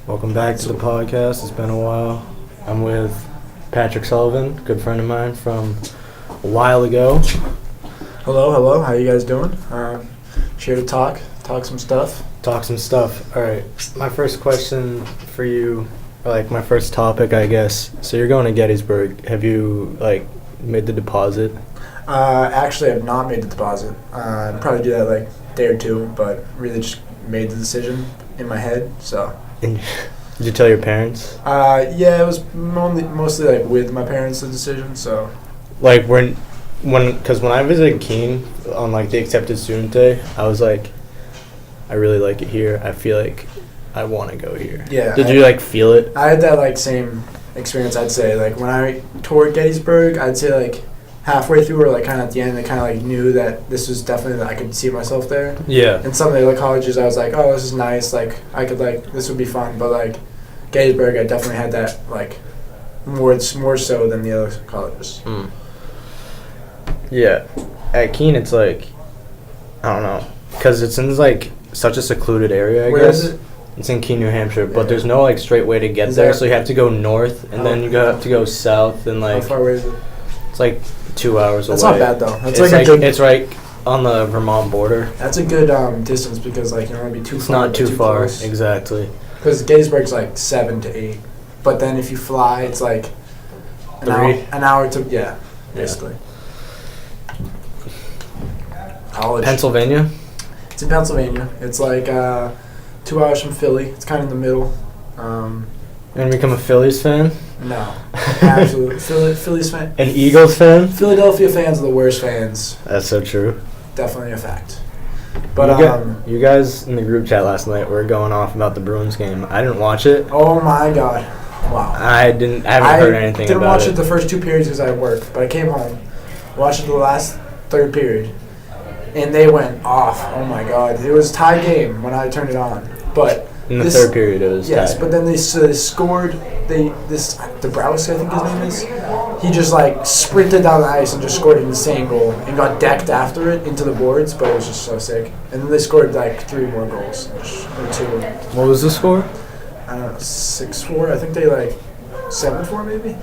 Welcome back to the podcast. It's been a while. I'm with Patrick Sullivan, good friend of mine from a while ago. Hello. How you guys doing? Here to talk some stuff. All right. My first question for you, my first topic, I guess. So you're going to Gettysburg. Have you, made the deposit? Actually, I've not made the deposit. I'd probably do that a day or two, but really just made the decision in my head. So. Did you tell your parents? Yeah, it was mostly with my parents the decision. So. Because when I visited Keene on the accepted student day, I was like, I really like it here. I feel like I want to go here. Yeah. Did you feel it? I had that same experience. I'd say when I toured Gettysburg, I'd say halfway through or kind of at the end, I kind of knew that this was definitely that I could see myself there. Yeah. And some of the other colleges, I was like, oh, this is nice. I could this would be fun. But Gettysburg, I definitely had that more so than the other colleges. Mm. Yeah, at Keene, it's I don't know, because it's in such a secluded area. Where is it? It's in Keene, New Hampshire, but there's no straight way to get there, so you have to go north, and then you have to go south, and How far away is it? It's 2 hours That's away. not bad though. That's it's right on the Vermont border. That's a good distance because you don't want to be too. It's far, not too far, close. Exactly. Because Gettysburg's 7 to 8, but then if you fly, it's an 3 hour to basically. College. Pennsylvania. It's in Pennsylvania. It's 2 hours from Philly. It's kind of in the middle. And become a Phillies fan? No, absolutely. Phillies fan. An Eagles fan? Philadelphia fans are the worst fans. That's so true. Definitely a fact. But you guys in the group chat last night were going off about the Bruins game. I didn't watch it. Oh my God! Wow. I haven't heard anything about it. I didn't watch it the first 2 periods because I worked, but I came home, watched it the last third period, and they went off. Oh my God! It was a tie game when I turned it on, but. In the third period, it was yes, tied. But then they scored. Dabrowski, I think his name is. He just sprinted down the ice and just scored an insane goal and got decked after it into the boards, but it was just so sick. And then they scored 3 more goals or 2. What was the score? I don't know, 6-4. I think they 7-4 maybe.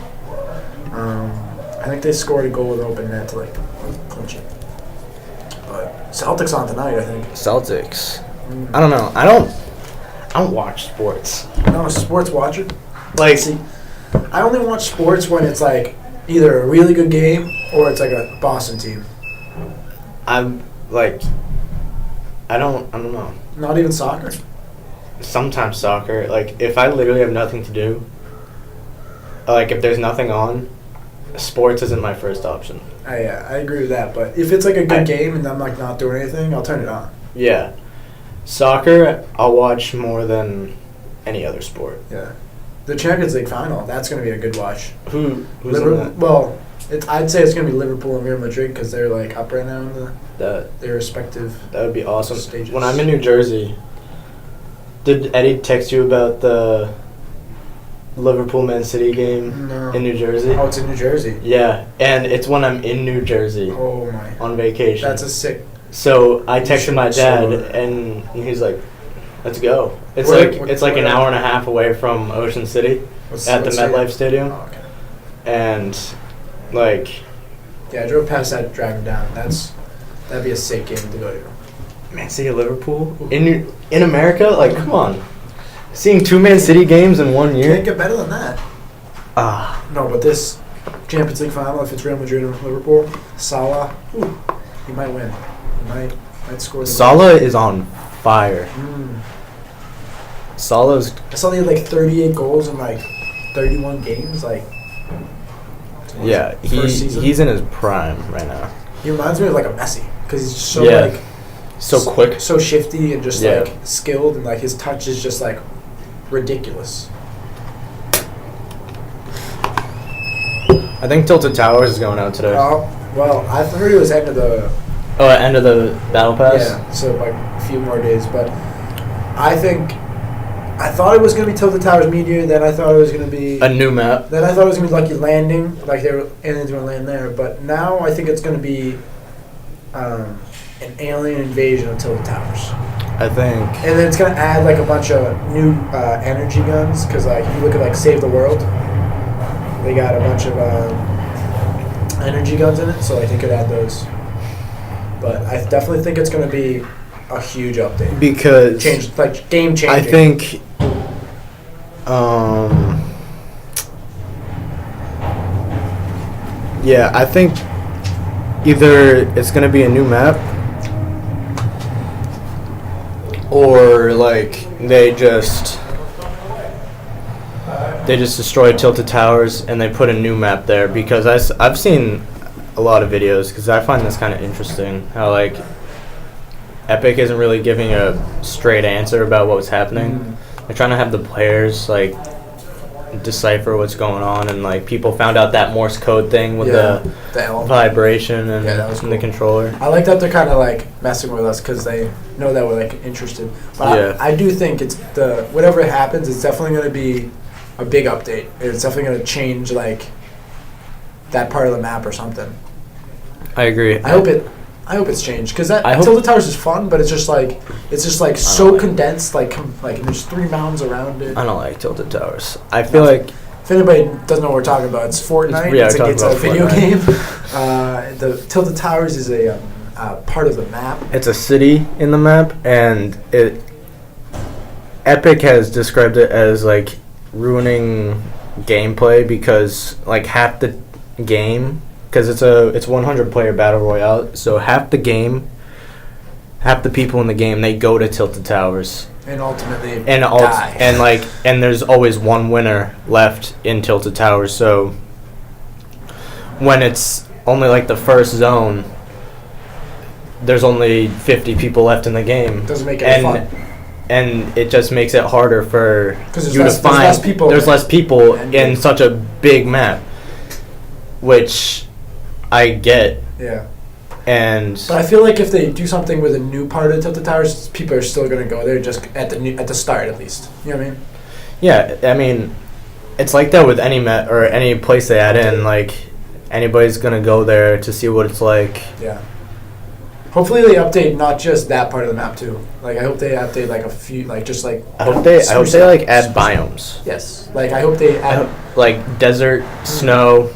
I think they scored a goal with open net to clinch it. But Celtics on tonight, I think. Celtics. I don't know. I don't watch sports. No, sports watcher. See, I only watch sports when it's either a really good game or it's a Boston team. I'm I don't know. Not even soccer. Sometimes soccer. If I literally have nothing to do, if there's nothing on, sports isn't my first option. I agree with that. But if it's a good game and I'm not doing anything, I'll turn it on. Yeah. Soccer, I'll watch more than any other sport. Yeah. The Champions League final, that's going to be a good watch. Who's in that? Well, I'd say it's going to be Liverpool and Real Madrid because they're up right now in their respective That would be awesome. stages. When I'm in New Jersey, did Eddie text you about the Liverpool-Man City game in New Jersey? Oh, it's in New Jersey? Yeah, and it's when I'm in New Jersey Oh, my. on vacation. That's a sick... So I texted my dad, and he's like, "Let's go." It's an hour and a half away from Ocean City at the MetLife Stadium, Oh, okay. and Yeah, I drove past that driving down. That'd be a sick game to go to. Man City, Liverpool in America. Come on, seeing 2 Man City games in 1 year. Can't get better than that. No, but this Champions League final, if it's Real Madrid and Liverpool, Salah, he might win. He might score. Salah is on fire. Salah's. I saw he had 38 goals in 31 games. Yeah, he's in his prime right now. He reminds me of a Messi because he's just so so quick, so shifty, and just skilled, and his touch is just ridiculous. I think Tilted Towers is going out today. Oh, well, I heard it was end of the... Oh, end of the Battle Pass? Yeah, so a few more days, but I thought it was going to be Tilted Towers Meteor, then I thought it was going to be... A new map? Then I thought it was going to be Lucky Landing, aliens were going to land there, but now I think it's going to be an alien invasion of Tilted Towers. I think. And then it's gonna add like a bunch of new energy guns because like if you look at like Save the World, they got a bunch of energy guns in it, so like they could add those. But I definitely think it's gonna be a huge update. Because Game changing. I think yeah, I think either it's gonna be a new map or like they just destroyed Tilted Towers and they put a new map there, because I've seen a lot of videos, because I find this kind of interesting how like Epic isn't really giving a straight answer about what was happening. They're trying to have the players like decipher what's going on, and like people found out that Morse code thing with the vibration and, that was cool. the controller. I like that they're kind of like messing with us because they know that we're like interested. But I do think it's whatever happens, it's definitely going to be a big update. It's definitely going to change like that part of the map or something. I agree. I hope it's changed because Tilted Towers is fun, but it's just like so condensed. Like there's 3 mountains around it. I don't like Tilted Towers. I feel like if anybody doesn't know what we're talking about, it's Fortnite. It's a video game. The Tilted Towers is a part of the map. It's a city in the map, and Epic has described it as like ruining gameplay because like half the game. Because it's 100 player battle royale, so half the people in the game, they go to Tilted Towers and ultimately die. And there's always one winner left in Tilted Towers. So when it's only like the first zone, there's only 50 people left in the game. Doesn't make it fun. And it just makes it harder for you to find. There's less people in such a big map, which I get. Yeah. But I feel like if they do something with a new part of Tilted Towers, people are still going to go there just at the start at least. You know what I mean? Yeah, I mean, it's like that with any map or any place they add in. Like, anybody's going to go there to see what it's like. Yeah. Hopefully they update not just that part of the map too. Like I hope they update like a few, like just like. I hope they like add biomes. Yes. Like I hope they add like desert, snow.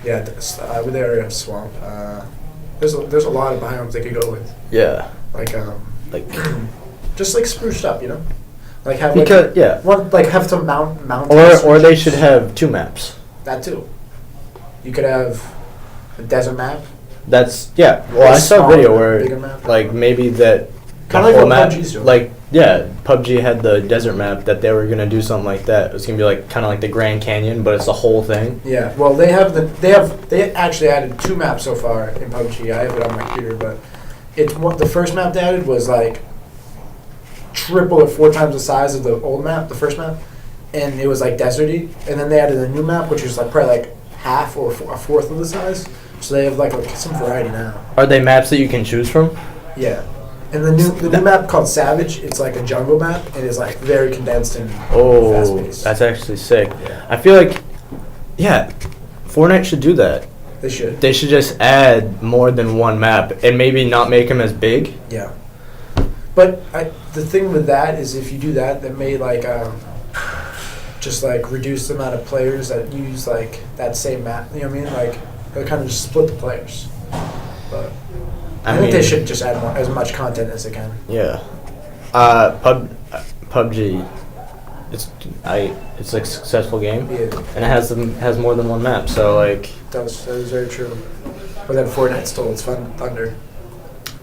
Yeah, with the area of swamp. There's a lot of biomes they could go with. Yeah. Like just like spruced up, you know. Like have have some mountains. Or they should have 2 maps. That too. You could have a desert map. That's Well, I saw a video where like maybe that kind of like what PUBG's doing. Like PUBG had the desert map that they were gonna do something like that. It was gonna be like kind of like the Grand Canyon, but it's the whole thing. Yeah. Well, they actually added 2 maps so far in PUBG. I have it on my computer, but the first map they added was like triple or 4 times the size of the old map, the first map, and it was like deserty. And then they added a new map, which was like probably like half or a fourth of the size. So they have like some variety now. Are they maps that you can choose from? Yeah. And the new map called Savage, it's like a jungle map, and it's like very condensed and fast-paced. That's actually sick. Yeah. I feel like, Fortnite should do that. They should. They should just add more than 1 map and maybe not make them as big. Yeah. But the thing with that is if you do that, that may like just like reduce the amount of players that use like that same map. You know what I mean? Like they'll kind of just split the players. But I think they should just add as much content as they can. Yeah. PUBG. It's like a successful game. Yeah. And it has more than 1 map. So like. That was very true. But then Fortnite stole its thunder.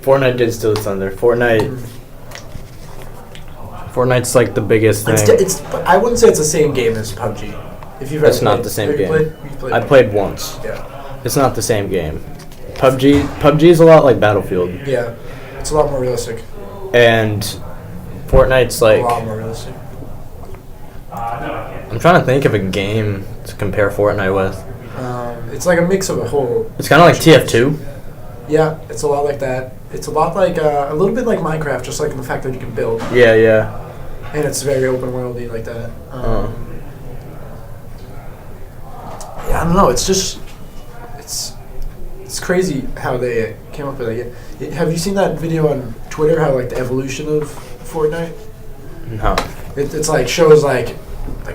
Fortnite did steal its thunder. Fortnite's like the biggest thing. I wouldn't say it's the same game as PUBG. If you've ever It's not the same game. I played once. Yeah. It's not the same game. PUBG is a lot like Battlefield. Yeah. It's a lot more realistic. And Fortnite's like... A lot more realistic. I'm trying to think of a game to compare Fortnite with. It's like a mix of a whole... It's kind of like TF2. Yeah, it's a lot like that. It's a lot like... a little bit like Minecraft, just like in the fact that you can build. Yeah. And it's very open worldy like that. Yeah, I don't know. It's just... It's crazy how they came up with it. Have you seen that video on Twitter how like the evolution of Fortnite? No. It's like shows like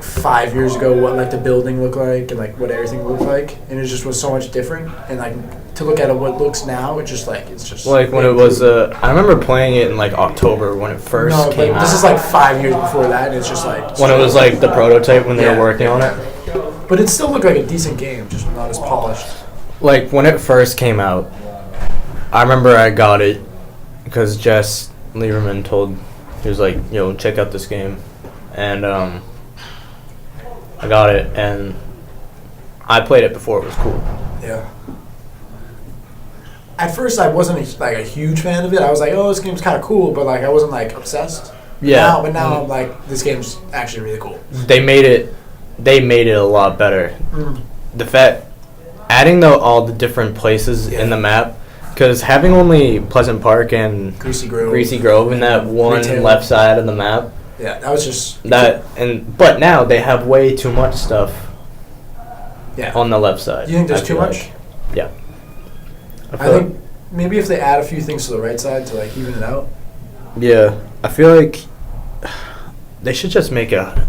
5 years ago what like the building looked like and like what everything looked like, and it just was so much different. And like to look at it what looks now, it's just like when it was. I remember playing it in like October when it first came out. This is like 5 years before that, and it's just like when it was like the prototype when they were working on it. But it still looked like a decent game, just not as polished. Like when it first came out, I remember I got it because Jess Lieberman he was like, "Yo, check out this game," and I got it and I played it before it was cool. Yeah. At first, I wasn't a huge fan of it. I was like, "Oh, this game's kind of cool," but like I wasn't like obsessed. Yeah. But now I'm like, this game's actually really cool. They made it a lot better. The fact adding all the different places in the map, because having only Pleasant Park and Greasy Grove in that one retail. left side of the map. Yeah, that was just that. But now they have way too much stuff. Yeah. On the left side. You think there's too much? Yeah. I think maybe if they add a few things to the right side to like even it out. Yeah, I feel like they should just make a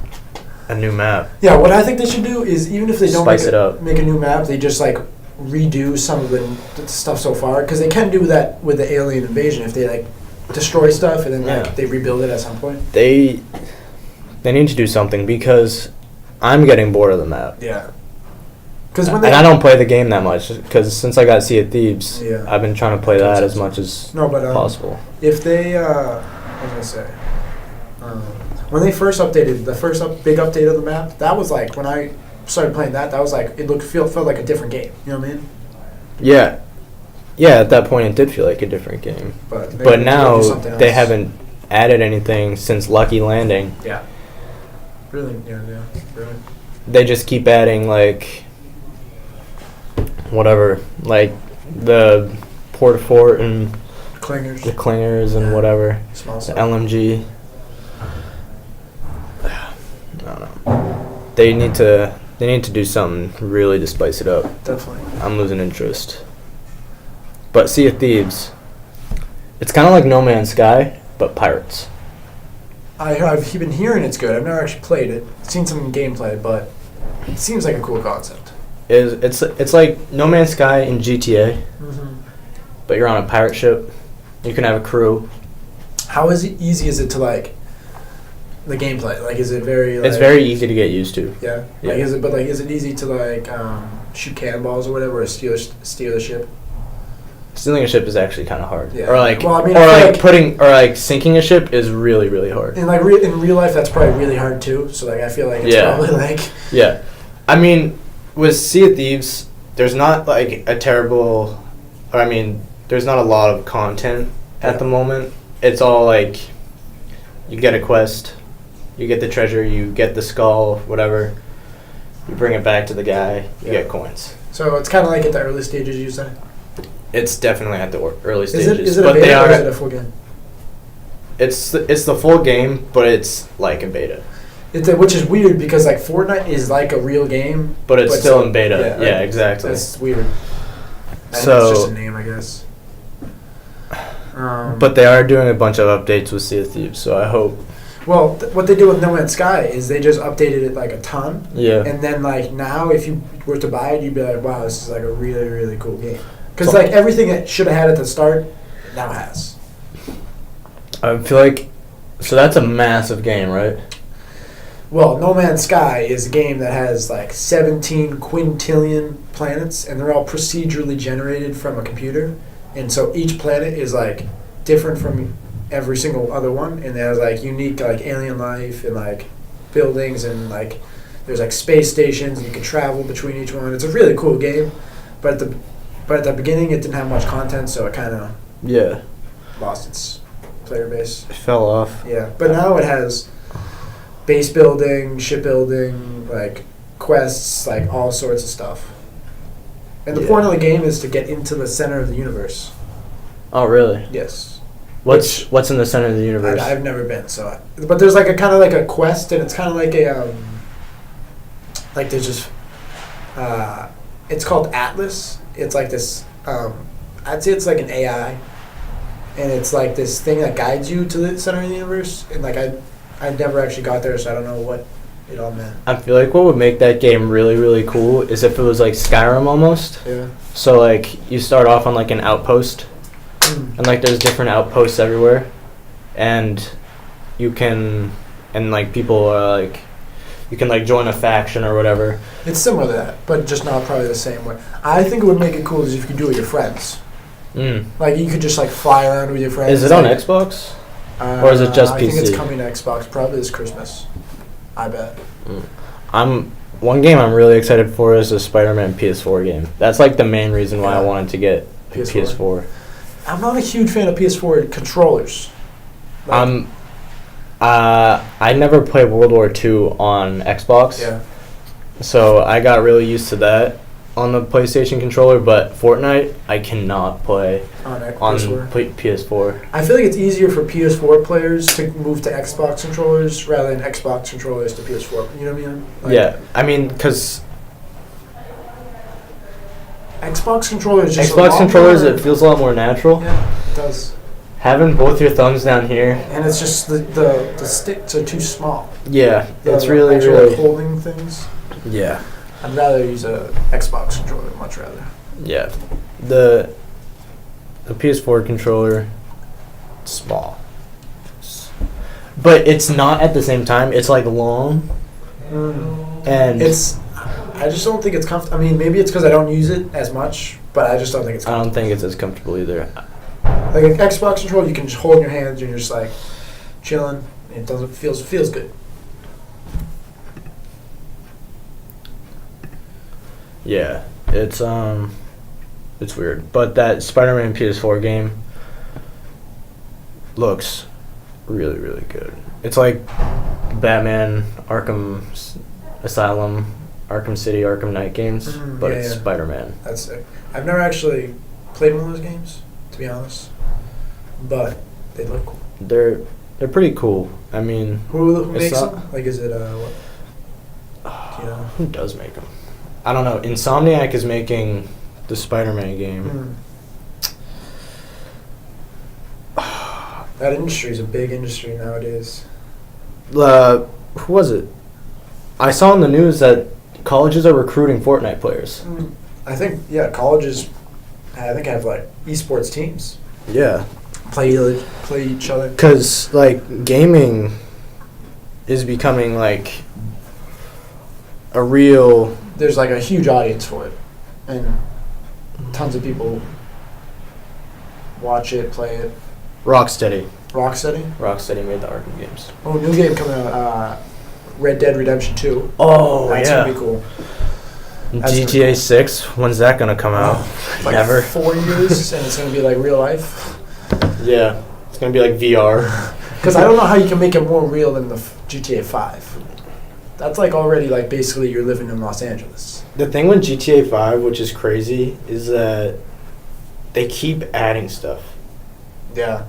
new map. Yeah, what I think they should do is even if they don't Spice it up. make a new map, they just like redo some of the stuff so far, because they can do that with the alien invasion if they like destroy stuff and then like they rebuild it at some point. They need to do something because I'm getting bored of the map. Yeah. And I don't play the game that much because since I got Sea of Thieves, I've been trying to play that as much as possible. If they, what was I say? When they first updated big update of the map, that was like when I started playing that was like it felt like a different game. You know what I mean? Yeah. Yeah, at that point it did feel like a different game. But now they haven't added anything since Lucky Landing. Yeah. Really? Yeah. Really. They just keep adding like whatever, like the Port Fort and the Clingers and whatever, small the LMG. I don't know. They need to do something really to spice it up. Definitely. I'm losing interest. But Sea of Thieves, it's kind of like No Man's Sky, but pirates. I've been hearing it's good. I've never actually played it. Seen some gameplay, but it seems like a cool concept. It's like No Man's Sky in GTA, but you're on a pirate ship. You can have a crew. How easy is it to like the gameplay? Like, is it very? Like, it's very easy to get used to. Yeah. Like, is it easy to like shoot cannonballs or whatever, or steal the ship? Stealing a ship is actually kind of hard. Yeah. Or like, sinking a ship is really, really hard. And like in real life, that's probably really hard too. So like, I feel like it's probably like. Yeah, I mean, with Sea of Thieves, there's not like there's not a lot of content at the moment. It's all like, you get a quest, you get the treasure, you get the skull, whatever. You bring it back to the guy, you get coins. So it's kind of like at the early stages, you say? It's definitely at the early stages. Is it a beta or is it a full game? It's the full game, but it's like a beta. Which is weird because like Fortnite is like a real game, but it's still in beta. Yeah, exactly. That's weird. So it's just a name, I guess. But they are doing a bunch of updates with Sea of Thieves, so I hope. Well, what they do with No Man's Sky is they just updated it like a ton. Yeah. And then like now, if you were to buy it, you'd be like, wow, this is like a really, really cool game. Because like everything it should have had at the start, now has. I feel like, so that's a massive game, right? Well, No Man's Sky is a game that has like 17 quintillion planets, and they're all procedurally generated from a computer. And so each planet is like different from every single other one, and it has like unique like alien life and like buildings, and like there's like space stations, and you can travel between each one. It's a really cool game, but at the beginning it didn't have much content, so it kind of lost its player base. It fell off. Yeah, but now it has base building, shipbuilding, like quests, like all sorts of stuff. And the point of the game is to get into the center of the universe. Oh, really? Yes. What's in the center of the universe? I've never been, but there's like a kind of like a quest, and it's kind of like a like there's just it's called Atlas. It's like this I'd say it's like an AI, and it's like this thing that guides you to the center of the universe. And like I never actually got there, so I don't know what it all meant. I feel like what would make that game really, really cool is if it was like Skyrim almost. Yeah. So like you start off on like an outpost, and like there's different outposts everywhere, and you can, and like people are like, you can like join a faction or whatever. It's similar to that, but just not probably the same way. I think it would make it cool is if you could do it with your friends. Like you could just like fly around with your friends. Is it on Xbox? Or is it just PC? I think it's coming to Xbox probably this Christmas. I bet. One game I'm really excited for is the Spider-Man PS4 game. That's like the main reason why I wanted to get PS4. I'm not a huge fan of PS4 controllers. Like, I never played World War II on Xbox. Yeah. So I got really used to that on the PlayStation controller, but Fortnite I cannot play on PS4. PS4. I feel like it's easier for PS4 players to move to Xbox controllers rather than Xbox controllers to PS4. You know what I mean? Like, yeah, I mean, because Xbox controllers just Xbox controllers, it feels a lot more natural. Yeah, it does. Having both your thumbs down here, and it's just the sticks are too small. Yeah, it's really really holding things. Yeah. I'd rather use a Xbox controller, much rather. Yeah, the PS4 controller, small, but it's not at the same time. It's like long, and it's. I just don't think it's comfortable. I mean, maybe it's because I don't use it as much, but I just don't think it's comfortable. I don't think it's as comfortable either. Like an Xbox controller, you can just hold in your hands and you're just like chilling. It doesn't feels good. Yeah, it's weird, but that Spider-Man PS4 game looks really, really good. It's like Batman, Arkham Asylum, Arkham City, Arkham Knight games, but it's Spider-Man. That's sick. I've never actually played one of those games, to be honest, but they look cool. They're pretty cool. I mean, who makes them? Like, is it what? Do you know? Who does make them? I don't know. Insomniac is making the Spider-Man game. That industry is a big industry nowadays. Who was it? I saw in the news that colleges are recruiting Fortnite players. I think, colleges, I think have like esports teams. Yeah. Play each other. Because, like, gaming is becoming, like, a real... There's, like, a huge audience for it. And tons of people watch it, play it. Rocksteady. Rocksteady made the Arkham games. Oh, new game coming out, Red Dead Redemption 2. Oh, That's going to be cool. GTA 6, when's that going to come out? Like Never. 4 years, and it's going to be like real life. Yeah, it's going to be like VR. Because I don't know how you can make it more real than the GTA 5. That's like already like basically you're living in Los Angeles. The thing with GTA 5, which is crazy, is that they keep adding stuff. Yeah,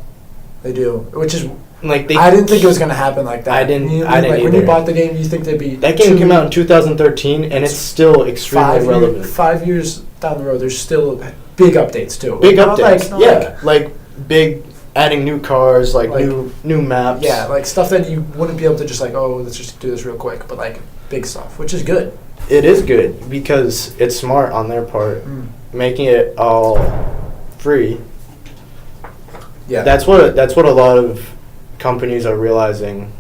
they do. Which is like I didn't think it was gonna happen like that. I didn't. When you bought the game, you think they'd be. That game came out in 2013, and it's still extremely relevant. 5 years down the road, there's still big updates too. Big updates, like big adding new cars, like new maps. Yeah, like stuff that you wouldn't be able to just like, oh, let's just do this real quick, but like big stuff, which is good. It is good because it's smart on their part, making it all free. Yeah, that's what a lot of companies are realizing,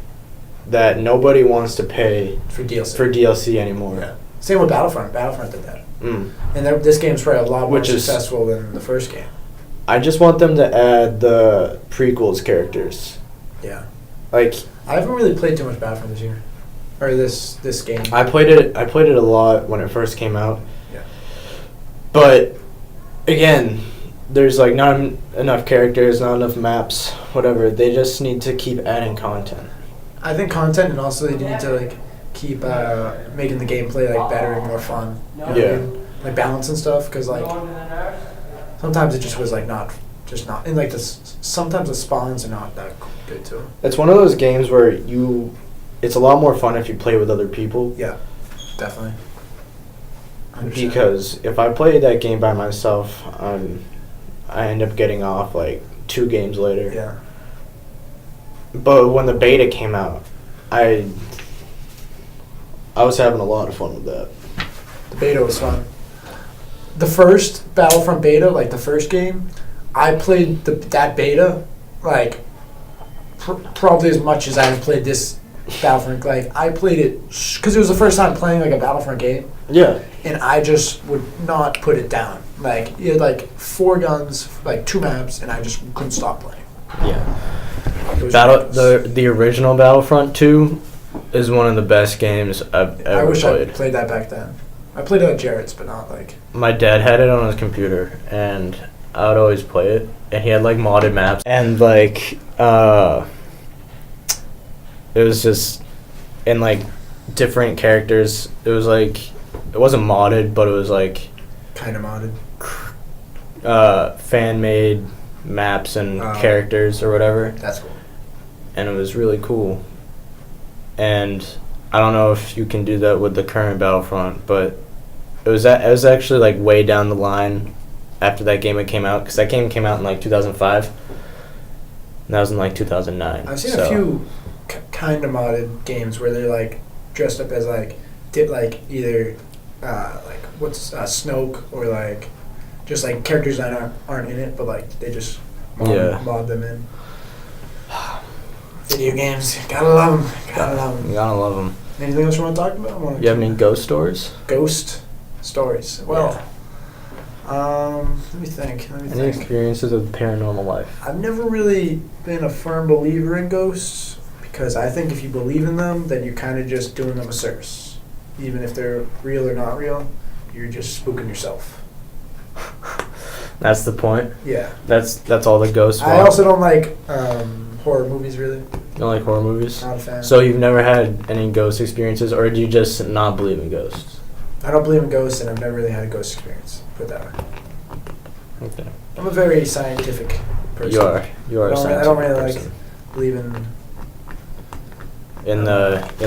that nobody wants to pay for DLC anymore. Yeah. Same with Battlefront. Battlefront did that. And this game's probably a lot more successful than the first game. I just want them to add the prequels characters. Yeah. Like, I haven't really played too much Battlefront this year, or this game. I played it a lot when it first came out. Yeah. But again, there's like not enough characters, not enough maps, whatever. They just need to keep adding content. I think content, and also they need to like keep making the gameplay like better and more fun. You know what I mean? Like balance and stuff, because like sometimes it just was like not, and like sometimes the spawns are not that good too. It's one of those games where it's a lot more fun if you play with other people. Yeah, definitely. 100%. Because if I play that game by myself, I end up getting off like 2 games later. Yeah. But when the beta came out, I was having a lot of fun with that. The beta was fun. The first Battlefront beta, like the first game, I played that beta like probably as much as I have played this Battlefront. Like I played it because it was the first time playing like a Battlefront game. Yeah. And I just would not put it down. Like it had like 4 guns, like 2 maps, and I just couldn't stop playing. Yeah. It was The original Battlefront 2 is one of the best games I've ever I wish played. I played that back then. I played it at Jared's, but not like. My dad had it on his computer, and I would always play it. And he had like modded maps, and like it was just in like different characters. It was like it wasn't modded, but it was like Kind of modded. fan made maps and characters or whatever. That's cool. And it was really cool. And I don't know if you can do that with the current Battlefront, but it was actually like way down the line after that game came out, because that game came out in like 2005, and that was in like 2009. I've seen a few kind of modded games where they're like dressed up as like either like what's Snoke, or like just like characters that aren't in it, but like they just mod them in. Video games, gotta love them. You gotta love them. Anything else you want to talk about? You have any ghost stories? Ghost stories. Well, let me think. Any experiences of paranormal life? I've never really been a firm believer in ghosts, because I think if you believe in them, then you're kind of just doing them a service. Even if they're real or not real, you're just spooking yourself. That's the point? Yeah. That's all the ghosts want? I also don't like horror movies, really. You don't like horror movies? Not a fan. So you've never had any ghost experiences, or do you just not believe in ghosts? I don't believe in ghosts, and I've never really had a ghost experience. Put it that way. Okay. I'm a very scientific person. You are a scientific I don't really person. like believe in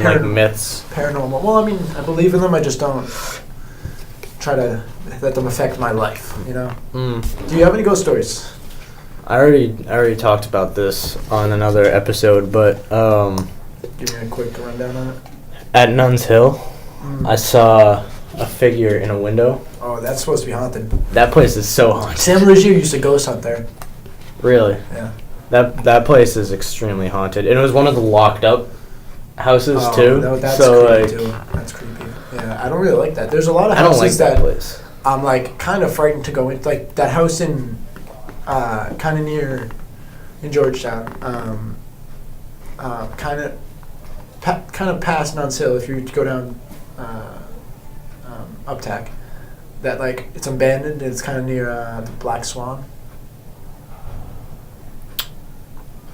like myths. Paranormal. Well, I mean, I believe in them. I just don't try to let them affect my life. You know. Mm. Do you have any ghost stories? I already talked about this on another episode, but Give me a quick rundown on it. At Nuns Hill, I saw a figure in a window. Oh, that's supposed to be haunted. That place is so haunted. Sam Reggio used to ghost hunt there. Really? Yeah. That place is extremely haunted, and it was one of the locked up houses too. No, that's so creepy like, too. That's creepy. Yeah, I don't really like that. There's a lot of I don't like houses that place. I'm like kind of frightened to go in. Like that house in, kind of near, in Georgetown. Kind of past Nuns Hill. If you go down, Uptack, that like it's abandoned. And it's kind of near the Black Swan.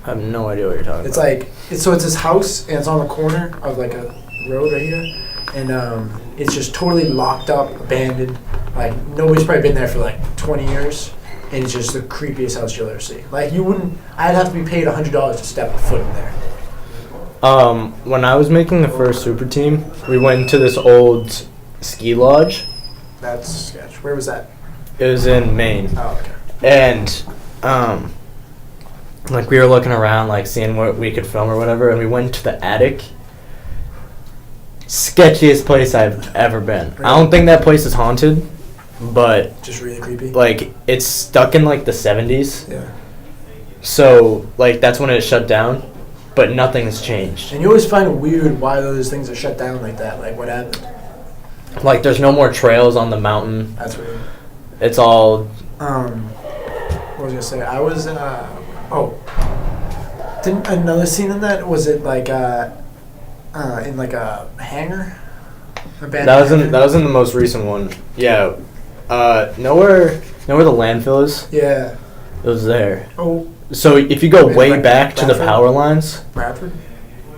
I have no idea what you're talking It's about. like it's this house, and it's on the corner of like a road right here, and it's just totally locked up, abandoned. Like nobody's probably been there for like 20 years, and it's just the creepiest house you'll ever see. Like you wouldn't. I'd have to be paid $100 to step a foot in there. When I was making the first super team, we went into this old ski lodge. That's sketch. Where was that? It was in Maine. Oh, okay. And like we were looking around, like seeing what we could film or whatever, and we went to the attic. Sketchiest place I've ever been. Really? I don't think that place is haunted, but Just really creepy. like it's stuck in like the 70s. Yeah. So like that's when it shut down, but nothing's changed. And you always find it weird why those things are shut down like that. Like what happened? Like there's no more trails on the mountain. That's weird. It's all What was I gonna say? I was didn't another scene in that, was it like in like a hangar? that was in the most recent one. Yeah. Know where the landfill is? Yeah. It was there. Oh, So if you go Wait, way like back to the Bradford? power lines, Bradford?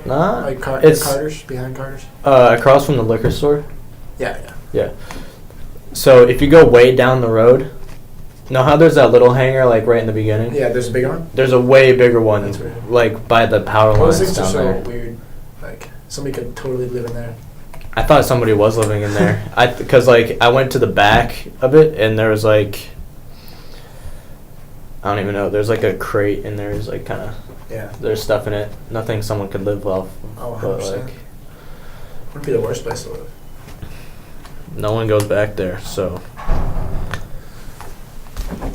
nah, Like it's Carter's, behind Carter's? across from the liquor store. Yeah. Yeah. So if you go way down the road, know how there's that little hangar like right in the beginning? Yeah, there's a big one. There's a way bigger one, That's weird. like by the power Those lines things are down so there. weird. Like somebody could totally live in there. I thought somebody was living in there. Because like I went to the back of it and there was like I don't even know. There's like a crate and there's like kind of Yeah. there's stuff in it. Nothing someone could live off. Oh, But 100%. like Wouldn't be the worst place to live. no one goes back there, so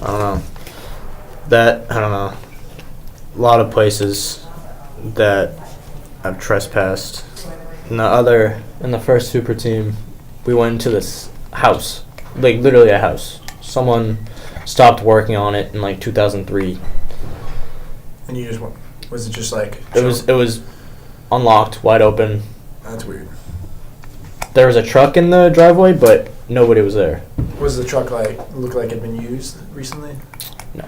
I don't know. I don't know. A lot of places that I've trespassed. In the first super team, we went into this house, like literally a house. Someone stopped working on it in like 2003. And you just was it just like It was unlocked, wide open. That's weird. There was a truck in the driveway, but nobody was there. Was the truck like look like it'd been used recently? No.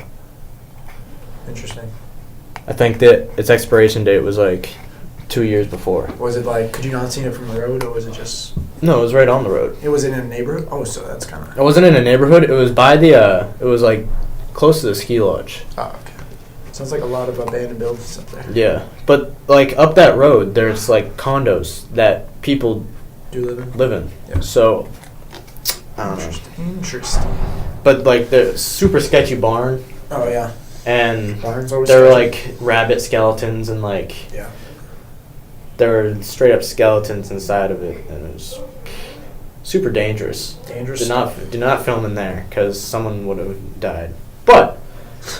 Interesting. I think that its expiration date was like 2 years before. Was it like could you not see it from the road, or was it just? No, it was right on the road. It was in a neighborhood. Oh, so that's kind of. It wasn't in a neighborhood. It was by the. It was like close to the ski lodge. Oh, okay. Sounds like a lot of abandoned buildings up there. Yeah, but like up that road, there's like condos that people Do live in? live in. Yeah. So I don't know. Interesting. But like the super sketchy barn, Oh yeah. and Barns always. there were sketchy. like rabbit skeletons and like Yeah. there were straight up skeletons inside of it, and it was super dangerous. Dangerous. Do not film in there because someone would have died. But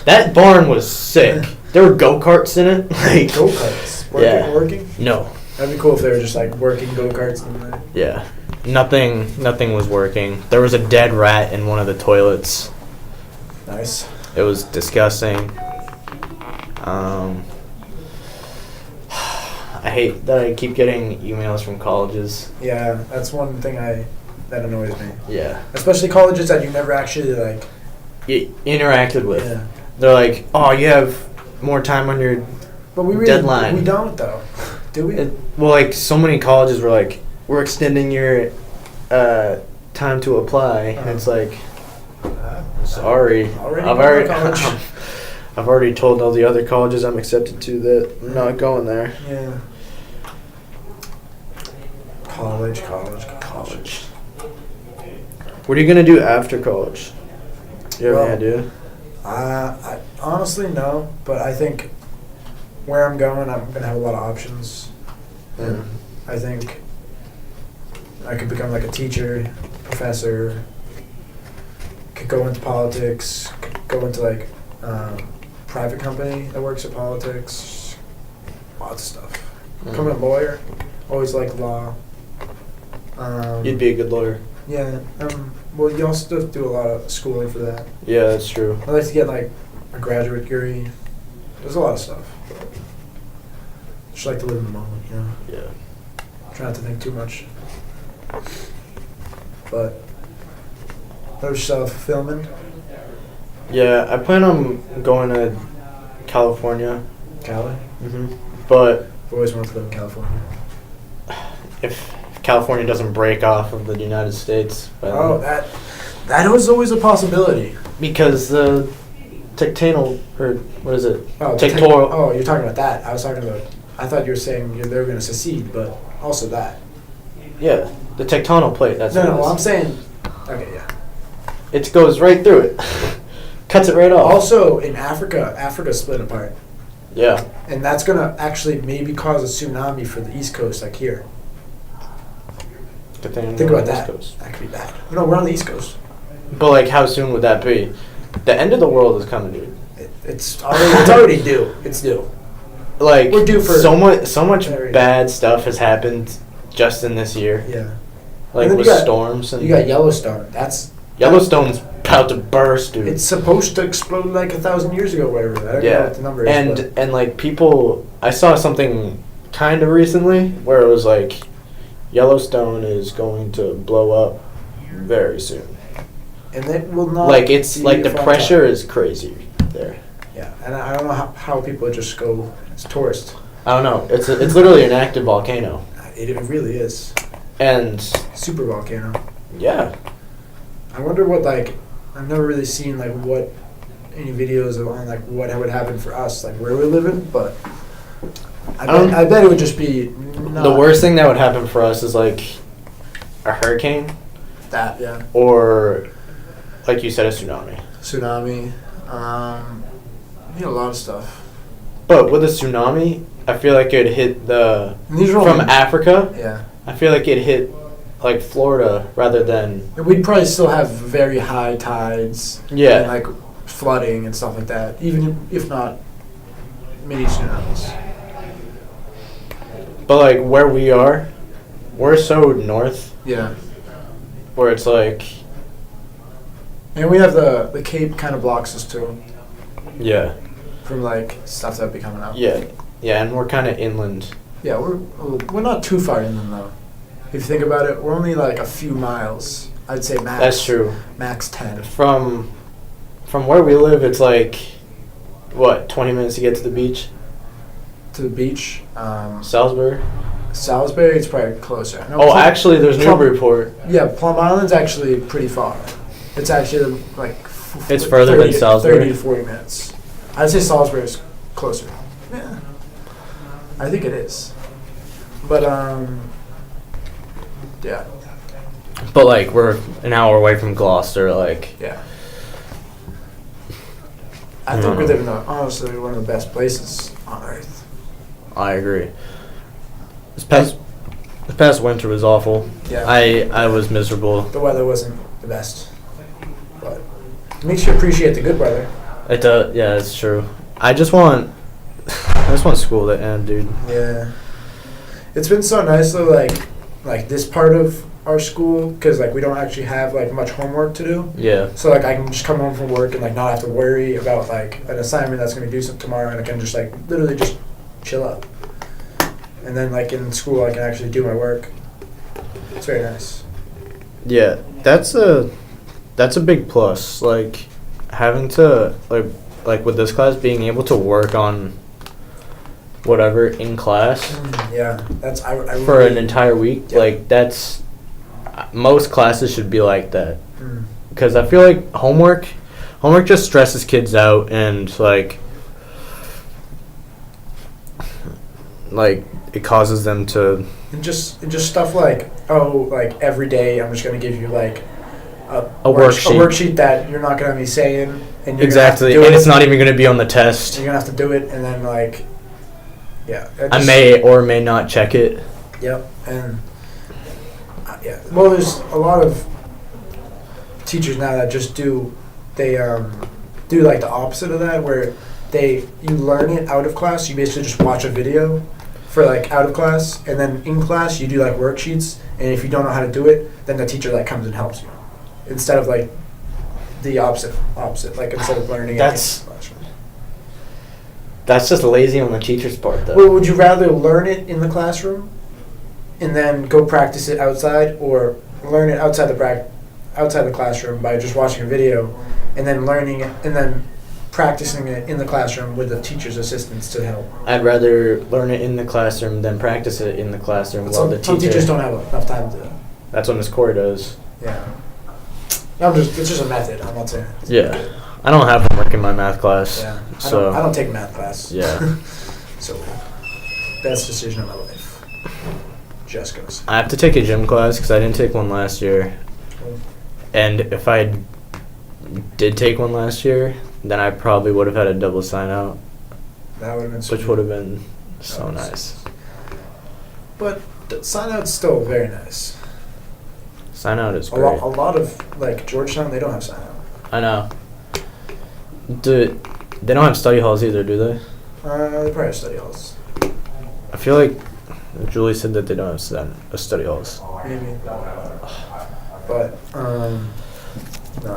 that barn was sick. There were go-karts in it. Like Go karts. Yeah. Working. no, That'd be cool if they were just like working go karts in there. yeah, nothing was working. There was a dead rat in one of the toilets. Nice. It was disgusting. I hate that I keep getting emails from colleges. Yeah, that's one thing that annoys me. Yeah, Especially colleges that you never actually like. you interacted with. Yeah. They're like, oh, you have more time on your But we really deadline. we don't though, do we? Well, like so many colleges were like, we're extending your time to apply, and it's like, sorry, Already I've going already to college. I've already told all the other colleges I'm accepted to that I'm not going there. Yeah. College. What are you gonna do after college? You have Well, any idea? I honestly no, but I think where I'm going, I'm gonna have a lot of options. And I think I could become like a teacher, professor. Could go into politics. Could go into like private company that works at politics. Lots of stuff. Become a lawyer. Always liked law. You'd be a good lawyer. Yeah. Well, you also have to do a lot of schooling for that. Yeah, that's true. I'd like to get like a graduate degree. There's a lot of stuff. Just like to live in the moment, you know. Yeah. Try not to think too much. But there's stuff filming. Yeah, I plan on going to California. Cali. But I've always wanted to live in California. if California doesn't break off of the United States, Oh, that was always a possibility. because the tectonal, or what is it? Oh, Tectoral. Oh, you're talking about that. I was talking about. I thought you were saying they were going to secede, but also that. Yeah, the tectonal plate. That's No, what no. it Well, is. I'm saying. Okay, yeah. It goes right through it. Cuts it right off. Also, in Africa's split apart. Yeah. And that's going to actually maybe cause a tsunami for the East Coast, like here. Think Think about that. That could be bad. No, we're on the East Coast. But like, how soon would that be? The end of the world is coming, dude. It's already due. It's due. Like, We're due for- so much Very- bad stuff has happened just in this year. Yeah. Like And then with you got- storms and You got Yellowstone. That's Yellowstone's about to burst, dude. it's supposed to explode like 1,000 years ago, whatever. I don't know what the number is. and like people, I saw something kind of recently where it was like Yellowstone is going to blow up very soon. and it will not. Like it's be like the a flat pressure top. is crazy there. Yeah, and I don't know how people just go as tourists. I don't know. It's literally an active volcano, It really is and super volcano. yeah, I wonder what like I've never really seen like what any videos of on like what would happen for us like where we live in, but I bet it would just be the worst thing that would happen for us is like a hurricane that yeah or like you said, a tsunami. tsunami. need a lot of stuff. But with a tsunami, I feel like it'd hit the And these are from only- Africa. Yeah. I feel like it'd hit like Florida rather than And we'd probably still have very high tides. Yeah. And like flooding and stuff like that. Even if not mini tsunamis. But like where we are, we're so north Yeah. where it's like And we have the Cape kind of blocks us too. yeah. From like stuff that'd be coming out. Yeah. Yeah, and we're kind of inland. Yeah, we're not too far inland though. If you think about it, we're only like a few miles. I'd say max. That's true. Max 10. From where we live, it's like what, 20 minutes to get to the beach? To the beach. Salisbury? Salisbury, it's probably closer. No, Oh, Plum- actually, there's Plum- Newburyport. Yeah, Plum Island's actually pretty far. It's actually like. It's further than Salisbury? 30 to 40 minutes. I'd say Salisbury's closer. Yeah. I think it is. But yeah. But like we're an hour away from Gloucester, like Yeah. I think we live in honestly one of the best places on earth. I agree. This past winter was awful. Yeah. I was miserable. The weather wasn't the best, but it makes you appreciate the good weather. It does. Yeah, it's true. I just want school to end, dude. Yeah. It's been so nice though, like this part of our school, because like we don't actually have like much homework to do. Yeah. So like I can just come home from work and like not have to worry about like an assignment that's gonna be due tomorrow, and I can just like literally just chill out. And then like in school I can actually do my work. It's very nice. Yeah, that's a big plus. Like having to like with this class being able to work on whatever in class Yeah, that's I for really, an entire week. Yeah. Like that's most classes should be like that. Mm. Because I feel like homework just stresses kids out, and like it causes them to And just stuff like like every day I'm just gonna give you like a worksheet. a worksheet that you're not gonna have me saying, and you're exactly, gonna have to do and it. it's not even going to be on the test. You're gonna have to do it, and then like yeah. I may or may not check it. Yep, and yeah. Well, there's a lot of teachers now that just do like the opposite of that, where you learn it out of class. You basically just watch a video for like out of class, and then in class you do like worksheets. And if you don't know how to do it, then the teacher like comes and helps you, instead of like the opposite. Like instead of learning. That's- it in the classroom. That's just lazy on the teacher's part, though. Well, would you rather learn it in the classroom and then go practice it outside, or learn it outside the classroom by just watching a video and then learning it and then practicing it in the classroom with the teacher's assistants to help? I'd rather learn it in the classroom than practice it in the classroom while the Some teacher. teachers don't have enough time to do that. That's what Miss Corey does. Yeah. It's just a method. I'm not saying. it's Yeah. good. I don't have homework in my math class. Yeah. So I don't take math class. Yeah. So best decision of my life. Just goes. I have to take a gym class because I didn't take one last year. And if I did take one last year, then I probably would have had a double sign out, That would have been sweet. which would have been so That was- nice. But the sign out's still very nice. Sign out is A great. lot of like Georgetown, they don't have sign out. I know. They don't have study halls either, do they? They probably have study halls. I feel like Julie said that they don't have study halls. Maybe. But no,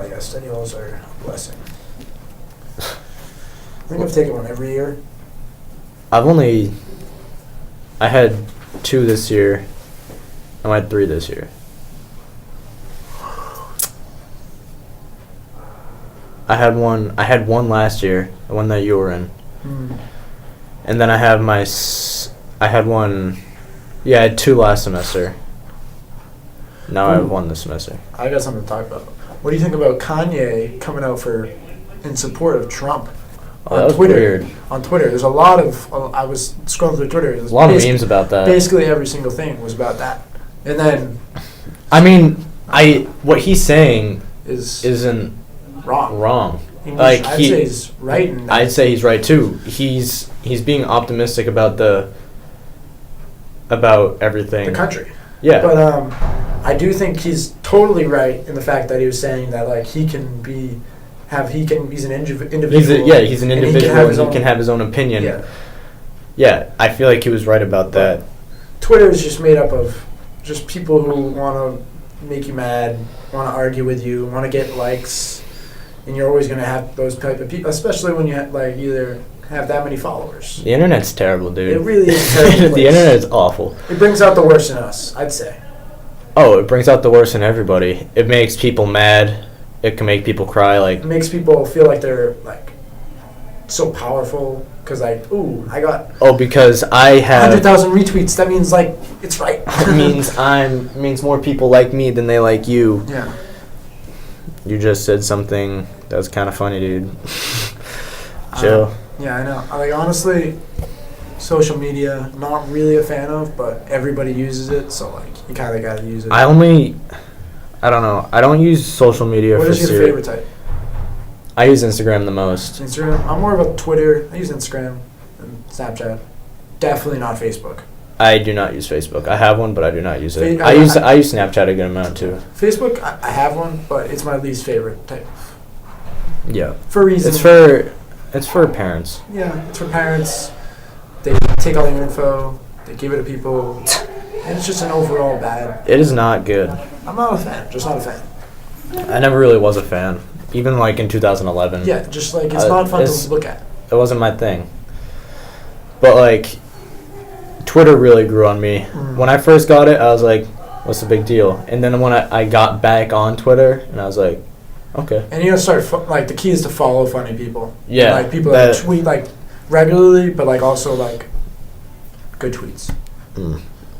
yeah, study halls are a blessing. I think I've taken one every year. I had 2 this year. I had 3 this year. I had one last year, the one that you were in. And then I had I had 2 last semester. Now I have 1 this semester. I got something to talk about. What do you think about Kanye coming out in support of Trump? Oh, that was Twitter. weird. On Twitter, there's a lot of. I was scrolling through Twitter. There's a lot of memes about that. Basically, every single thing was about that. And then I mean, what he's saying is isn't wrong. wrong. Like I'd say he's right in that. I'd say he's right too. He's being optimistic about everything. The country. Yeah. But I do think he's totally right in the fact that he was saying that like he's an individual. He's an individual and he can have his own opinion. Yeah. Yeah, I feel like he was right about that. Twitter is just made up of just people who want to make you mad, want to argue with you, want to get likes, and you're always going to have those type of people, especially when you either have that many followers. The internet's terrible, dude. It really is terrible. The internet is awful. It brings out the worst in us, I'd say. Oh, it brings out the worst in everybody. It makes people mad. It can make people cry. Like, it makes people feel like they're like so powerful because like, ooh, I got because I have 100,000 retweets. That means like it's right. It means more people like me than they like you. Yeah. You just said something that was kind of funny, dude. Chill. Yeah, I know. Like honestly, social media, not really a fan of, but everybody uses it, so like you kind of gotta use it. I don't know. I don't use social media. What is your favorite type? I use Instagram the most. Instagram. I'm more of a Twitter. I use Instagram and Snapchat. Definitely not Facebook. I do not use Facebook. I have one, but I do not use it. I use Snapchat a good amount too. Facebook, I have one, but it's my least favorite type. Yeah. For reasons. It's for parents. Yeah, it's for parents. They take all your info. They give it to people. And it's just an overall bad. It is not good. I'm not a fan. Just not a fan. I never really was a fan. Even like in 2011. Yeah, just like it's not fun to look at. It wasn't my thing. But like, Twitter really grew on me. When I first got it, I was like, what's the big deal? And then when I got back on Twitter, and I was like, okay. And you gotta start, the key is to follow funny people. Yeah. And, like, people that tweet, like, regularly, but, like, also, like, good tweets.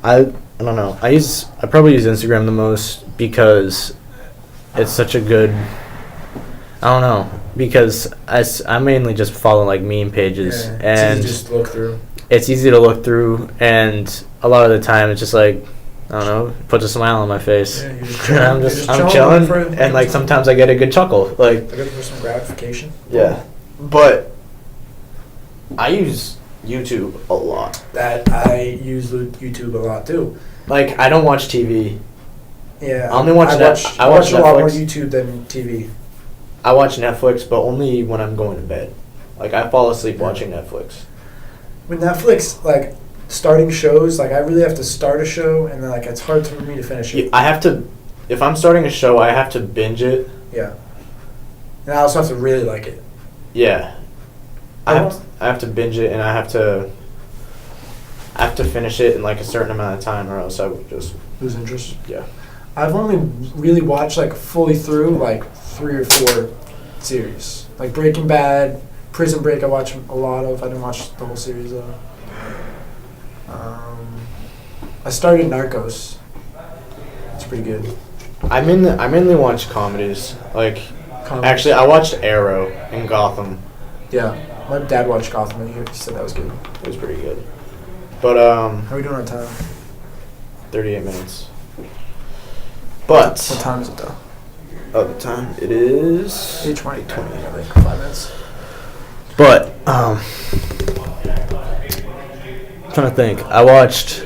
I don't know. I probably use Instagram the most because it's such a good... I don't know. Because I mainly just follow, like, meme pages. Yeah, and it's easy just to look through. It's easy to look through, and a lot of the time it's just like, I don't know, puts a smile on my face. Yeah, I'm chilling, and like sometimes I get a good chuckle. Like, I get for some gratification. Yeah, but I use YouTube a lot. I use YouTube a lot too. Like, I don't watch TV. Yeah, I only watch I watch a lot more YouTube than TV. I watch Netflix, but only when I'm going to bed. Like, I fall asleep watching Netflix. With Netflix, like, starting shows, like, I really have to start a show, and then, like, it's hard for me to finish it. I have to, if I'm starting a show, I have to binge it. Yeah. And I also have to really like it. Yeah. I have to binge it, and I have to finish it in, like, a certain amount of time, or else I would just lose interest. Yeah. I've only really watched, like, fully through, like, 3 or 4 series. Like, Breaking Bad, Prison Break I watch a lot of. I didn't watch the whole series, though. I started Narcos. It's pretty good. I mainly watch comedies. Like, actually, I watched Arrow and Gotham. Yeah. My dad watched Gotham, and he said that was good. It was pretty good. But, how are we doing on time? 38 minutes. But... What time is it, though? Oh, the time? It is... 8:20. 8:20. I think 5 minutes. But, I'm trying to think. I watched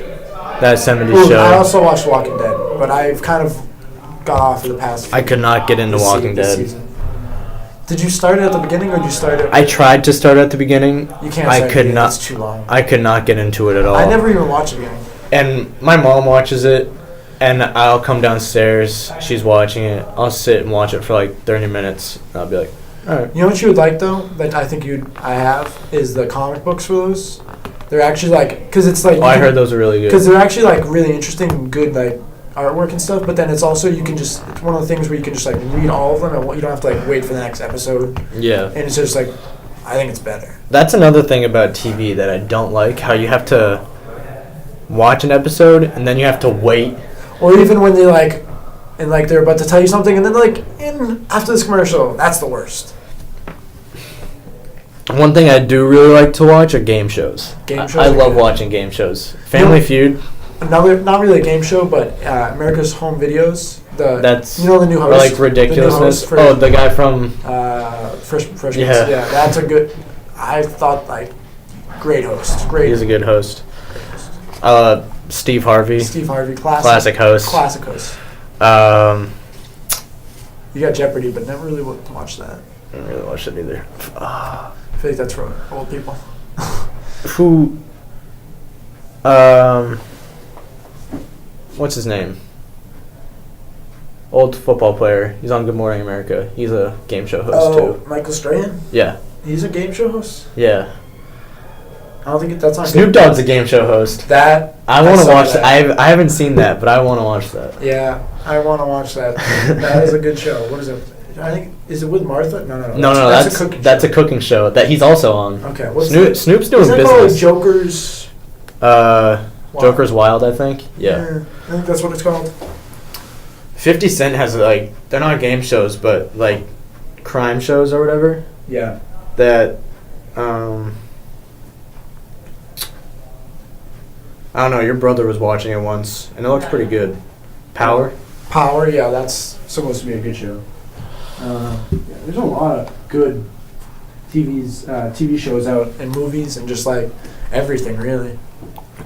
that 70s show. I also watched Walking Dead, but I've kind of got off for the past I could not get into Walking Dead. Season. Did you start it at the beginning, or did you start it? I tried to start at the beginning. You can't I could not. It's too long. I could not get into it at all. I never even watched the beginning. And my mom watches it, and I'll come downstairs. She's watching it. I'll sit and watch it for like 30 minutes. And I'll be like, all right. You know what you would like, though, that I think I have, is the comic books for those. They're actually, like, because it's like... Oh, I heard those are really good. Because they're actually, like, really interesting and good, like, artwork and stuff, but then it's also, it's one of the things where you can just, like, read all of them, and you don't have to, like, wait for the next episode. Yeah. And it's just, like, I think it's better. That's another thing about TV that I don't like, how you have to watch an episode, and then you have to wait. Or even when they, like, and, like, they're about to tell you something, and then, like, after this commercial, that's the worst. One thing I do really like to watch are game shows. I love watching game shows. Family Feud. Another, not really a game show, but America's Home Videos. That's the new host. Or like Ridiculousness. The guy from Fresh Yeah. yeah, that's a good. I thought like great host. Great. He's a good host. Steve Harvey. Steve Harvey, Classic host. Classic host. Um, You got Jeopardy, but never really watched that. I didn't really watch it either. I feel like that's for old people. Who? What's his name? Old football player. He's on Good Morning America. He's a game show host too. Michael Strahan. Yeah. He's a game show host. Yeah. I don't think that's not Snoop Dogg's a game show host. That I want to saw watch that. that. I haven't seen that, but I want to watch that. Yeah, I want to watch that. That is a good show. What is it? I think is it with Martha? No. That's a cooking show that he's also on. Okay, what's Snoop's doing Isn't it called business. Joker's? Joker's Wild, I think. Yeah. I think that's what it's called. 50 Cent has like, they're not game shows, but like crime shows or whatever. Yeah. That I don't know, your brother was watching it once and it looks pretty good. Power? Power, yeah, that's supposed to be a good show. There's a lot of good TV shows out and movies and just like everything really.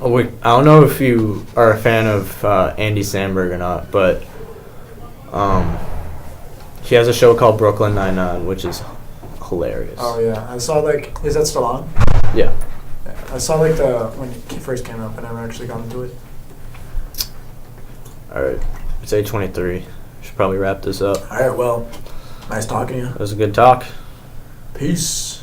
Oh, wait, I don't know if you are a fan of Andy Samberg or not, but he has a show called Brooklyn Nine-Nine, which is hilarious. Oh yeah, I saw like, is that still on? Yeah. I saw like when it first came up, I never actually got into it. All right, it's 8:23. Should probably wrap this up. All right, well, nice talking to you. It was a good talk. Peace.